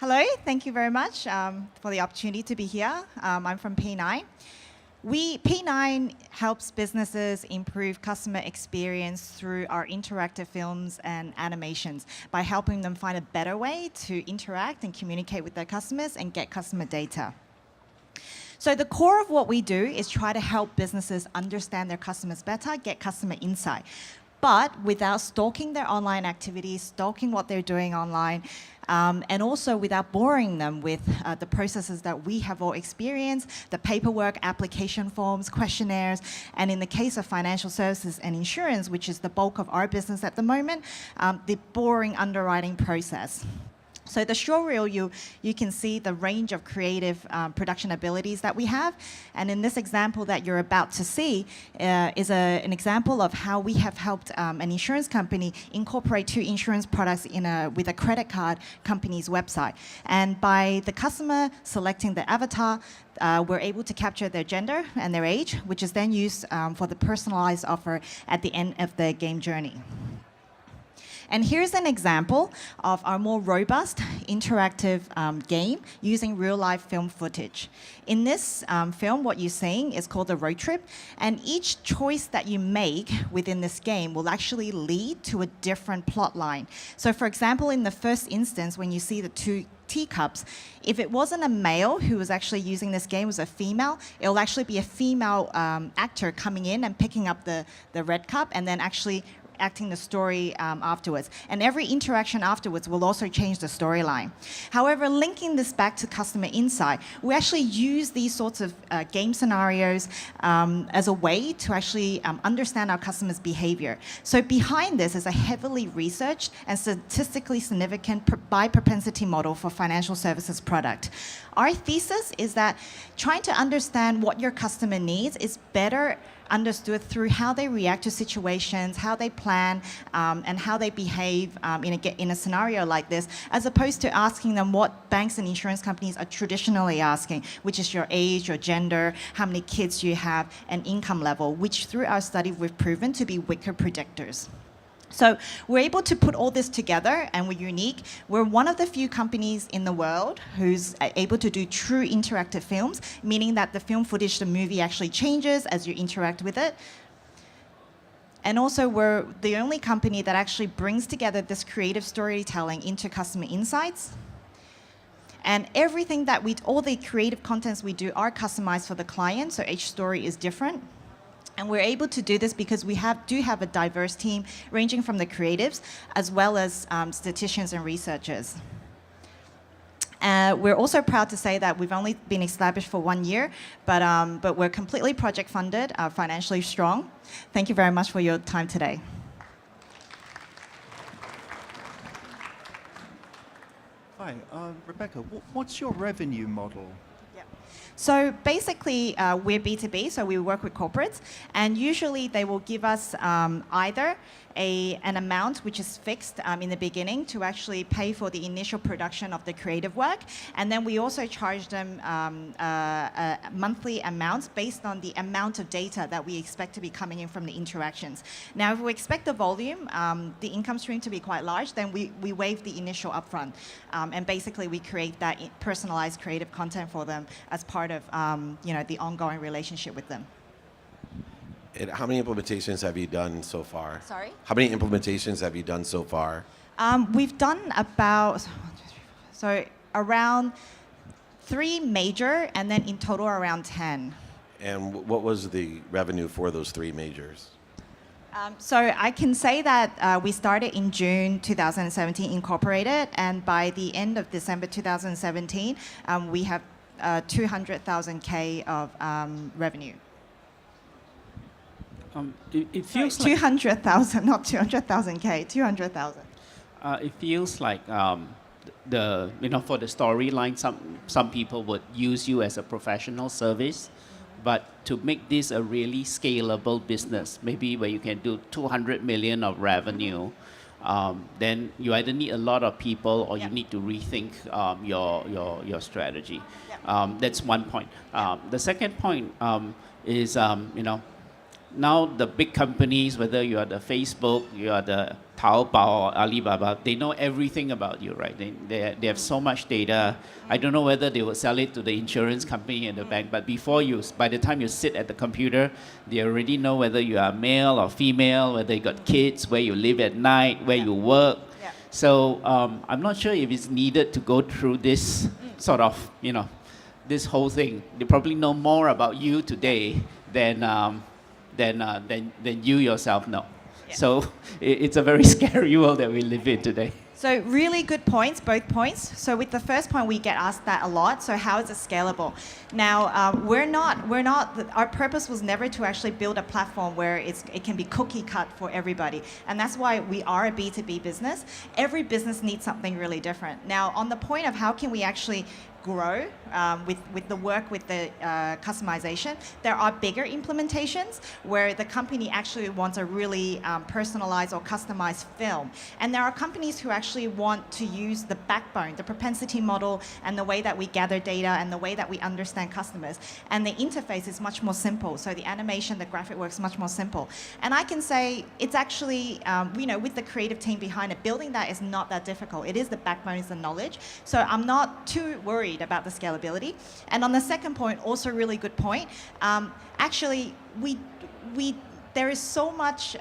Hello, thank you very much for the opportunity to be here. I'm from P9. P9 helps businesses improve customer experience through our interactive films and animations by helping them find a better way to interact and communicate with their customers and get customer data. So the core of what we do is try to help businesses understand their customers better, get customer insight, but without stalking their online activities, stalking what they're doing online, and also without boring them with the processes that we have all experienced, the paperwork, application forms, questionnaires, and in the case of financial services and insurance, which is the bulk of our business at the moment, the boring underwriting process. So the showreel, you can see the range of creative production abilities that we have. And in this example that you're about to see is an example of how we have helped an insurance company incorporate two insurance products with a credit card company's website. And by the customer selecting the avatar, we're able to capture their gender and their age, which is then used for the personalized offer at the end of the game journey. And here's an example of our more robust interactive game using real-life film footage. In this film, what you're seeing is called the road trip, and each choice that you make within this game will actually lead to a different plot line. So for example, in the first instance, when you see the two teacups, if it wasn't a male who was actually using this game, it was a female, it'll actually be a female actor coming in and picking up the red cup and then actually acting the story afterwards. And every interaction afterwards will also change the storyline. However, linking this back to customer insight, we actually use these sorts of game scenarios as a way to actually understand our customers' behavior. So behind this is a heavily researched and statistically significant buy propensity model for financial services product. Our thesis is that trying to understand what your customer needs is better understood through how they react to situations, how they plan, and how they behave in a scenario like this, as opposed to asking them what banks and insurance companies are traditionally asking, which is your age, your gender, how many kids you have, and income level, which through our study we've proven to be weaker predictors. So we're able to put all this together, and we're unique. We're one of the few companies in the world who's able to do true interactive films, meaning that the film footage, the movie actually changes as you interact with it. And also, we're the only company that actually brings together this creative storytelling into customer insights. And everything that all the creative contents we do are customized for the client, so each story is different. And we're able to do this because we do have a diverse team ranging from the creatives as well as statisticians and researchers. We're also proud to say that we've only been established for 1 year, but we're completely project funded, financially strong. Thank you very much for your time today. Hi, Rebecca, what's your revenue model? So basically, we're B2B, so we work with corporates, and usually they will give us either an amount which is fixed in the beginning to actually pay for the initial production of the creative work, and then we also charge them monthly amounts based on the amount of data that we expect to be coming in from the interactions. Now, if we expect the volume, the income stream to be quite large, then we waive the initial upfront, and basically we create that personalized creative content for them as part of the ongoing relationship with them. And how many implementations have you done so far? Sorry? How many implementations have you done so far? We've done about, around 3 major, and then in total around 10. And what was the revenue for those 3 majors? So I can say that we started in June 2017, incorporated, and by the end of December 2017, we have 200,000 K of revenue. It feels Sorry, like 200,000, not 200,000 K, 200,000. It feels like for the storyline, some people would use you as a professional service, but to make this a really scalable business, maybe where you can do 200 million of revenue, then you either need a lot of people or you need to rethink your strategy. That's one point. The second point is now the big companies, whether you are the Facebook, you are the Taobao or Alibaba, they know everything about you, right? They have so much data. I don't know whether they will sell it to the insurance company and the bank, but by the time you sit at the computer, they already know whether you are male or female, whether you got kids, where you live at night, where you work. Yeah. So I'm not sure if it's needed to go through this sort of, this whole thing. They probably know more about you today than you yourself know. Yeah. So it's a very scary world that we live in today. So really good points, both points. So with the first point, we get asked that a lot. So how is it scalable? Now, our purpose was never to actually build a platform where it can be cookie cut for everybody. And that's why we are a B2B business. Every business needs something really different. Now, on the point of how can we actually grow with the work with the customization, there are bigger implementations where the company actually wants a really personalized or customized film. And there are companies who actually want to use the backbone, the propensity model, and the way that we gather data and the way that we understand customers. And the interface is much more simple. So the animation, the graphic work is much more simple. And I can say it's actually, with the creative team behind it, building that is not that difficult. It is the backbone, is the knowledge. So I'm not too worried about the scalability. And on the second point, also really good point. Actually, there is so much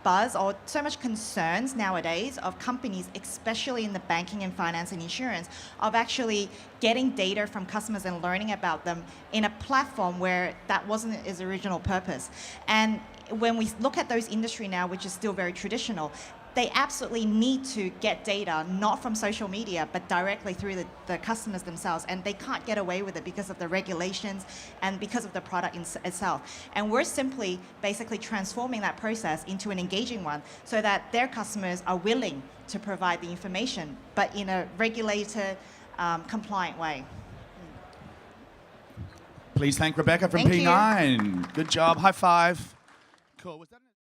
buzz or so much concerns nowadays of companies, especially in the banking and finance and insurance, of actually getting data from customers and learning about them in a platform where that wasn't its original purpose. And when we look at those industry now, which is still very traditional, they absolutely need to get data, not from social media, but directly through the customers themselves. And they can't get away with it because of the regulations and because of the product itself. And we're simply basically transforming that process into an engaging one so that their customers are willing to provide the information, but in a regulated, compliant way. Please thank Rebecca from Thank you. P9. Good job. High five. Cool. Was that